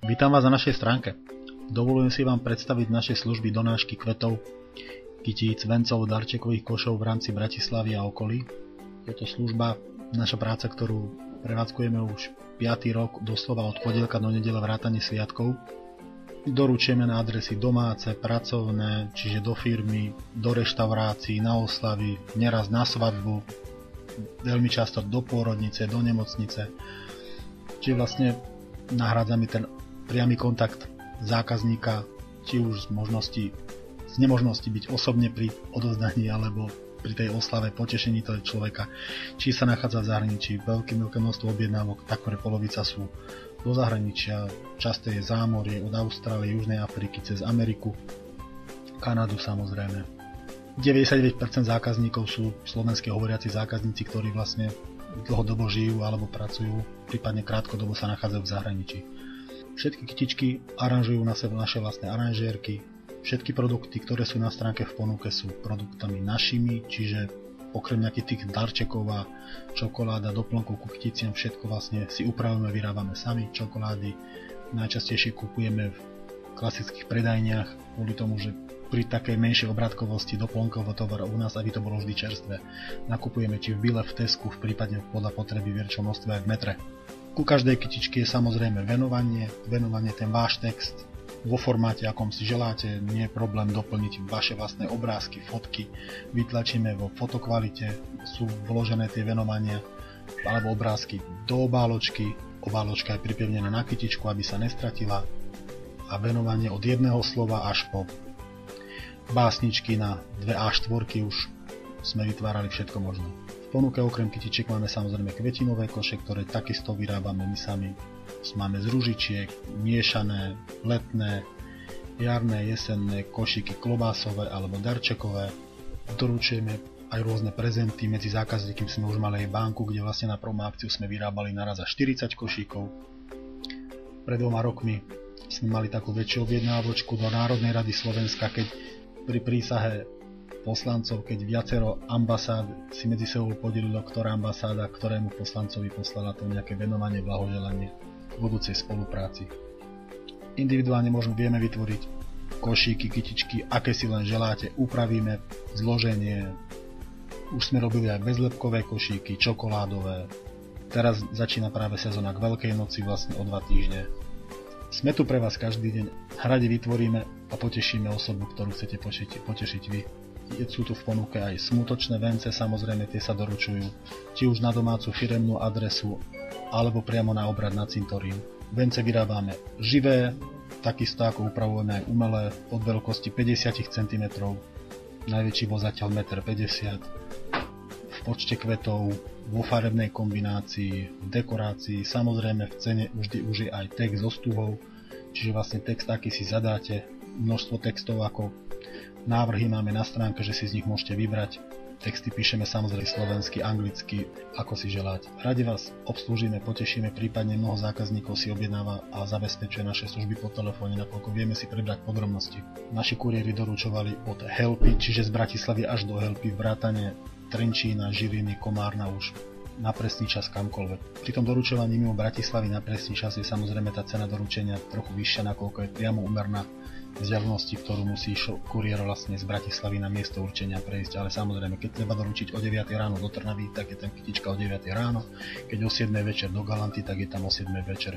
Vítam vás na našej stránke. Dovolujem si vám predstaviť naše služby donášky kvetov, kytíc, vencov, darčekových košov v rámci Bratislavy a okolí. Je to služba, naša práca, ktorú prevádzkujeme už 5. rok, doslova od pondelka do nedele vrátane sviatkov. Doručujeme na adresy domáce, pracovné, čiže do firmy, do reštaurácií, na oslavy, neraz na svadbu, veľmi často do pôrodnice, do nemocnice. Čiže vlastne nahrádzame ten priamy kontakt zákazníka, či už z nemožnosti byť osobne pri odovzdaní alebo pri tej oslave, potešení toho človeka, či sa nachádza v zahraničí. Veľké množstvo objednávok, takmer polovica sú do zahraničia, časté je zámorie od Austrálie, Južnej Afriky cez Ameriku, Kanadu samozrejme. 99% zákazníkov sú slovenské hovoriaci zákazníci, ktorí vlastne dlhodobo žijú alebo pracujú, prípadne krátkodobo sa nachádzajú v zahraničí. Všetky kytičky aranžujú na sebe naše vlastné aranžérky. Všetky produkty, ktoré sú na stránke v ponuke, sú produktami našimi, čiže okrem nejakých tých darčekov a čokoláda, doplnkov ku kyticiam, všetko vlastne si upravujeme, vyrábame sami. Čokolády najčastejšie kupujeme v klasických predajniach, kvôli tomu, že pri takej menšej obrátkovosti doplnkového tovaru u nás, aby to bolo vždy čerstvé, nakupujeme či v Bile, v Tesku, prípadne podľa potreby v väčšom množstve aj v metre. Ku každej kytičke je samozrejme venovanie ten váš text vo formáte, akom si želáte, nie je problém doplniť vaše vlastné obrázky, fotky, vytlačíme vo fotokvalite, sú vložené tie venovania alebo obrázky do obáločky, obáločka je pripevnená na kytičku, aby sa nestratila a venovanie od jedného slova až po básničky na 2 A4 už sme vytvárali všetko možné. V ponuke okrem kytičiek máme samozrejme kvetinové koše, ktoré takisto vyrábame my sami. Máme z ružičiek, miešané, letné, jarné, jesenné, košíky klobásové alebo darčekové. Doručujeme aj rôzne prezenty, medzi zákazníkmi sme už mali aj banku, kde vlastne na prvom akciu sme vyrábali naraz až 40 košíkov. Pred 2 rokmi sme mali takú väčšiu objednávočku do Národnej rady Slovenska, keď pri prísahe poslancov, keď viacero ambasád si medzi sebou podelilo, ktorá ambasáda ktorému poslancovi poslala to nejaké venovanie, blahoželanie k budúcej spolupráci. Individuálne vieme vytvoriť košíky, kytičky, aké si len želáte, upravíme zloženie. Už sme robili aj bezlepkové košíky, čokoládové. Teraz začína práve sezóna k Veľkej noci, vlastne o 2 týždne. Sme tu pre vás každý deň, radi vytvoríme a potešíme osobu, ktorú chcete potešiť vy. Sú tu v ponuke aj smutočné vence, samozrejme tie sa doručujú, či už na domácu firemnú adresu, alebo priamo na obrad na cintorín. Vence vyrábame živé, takisto ako upravujeme aj umelé, od veľkosti 50 cm, najväčší bol zatiaľ 1,50 m, v počte kvetov, vo farebnej kombinácii, v dekorácii, samozrejme v cene vždy už je aj text so stuhou, čiže vlastne text, aký si zadáte, množstvo textov ako návrhy máme na stránke, že si z nich môžete vybrať. Texty píšeme samozrejme slovensky, anglicky, ako si želáte. Radi vás obslúžime, potešíme, prípadne mnoho zákazníkov si objednáva a zabezpečuje naše služby po telefóne, nakoľko vieme si prebrať podrobnosti. Naši kuriéri doručovali od Helpy, čiže z Bratislavy až do Helpy, vrátane Trenčína, Žiliny, Komárna už na presný čas kamkoľvek. Pri tom doručovaní mimo Bratislavy na presný čas je samozrejme tá cena doručenia trochu vyššia, nakoľko je priamo úmerná vzdialenosti, ktorú musí kuriér vlastne z Bratislavy na miesto určenia prejsť, ale samozrejme, keď treba doručiť o 9 ráno do Trnavy, tak je tam kytička o 9 ráno, keď o 7 večer do Galanty, tak je tam o 7 večer.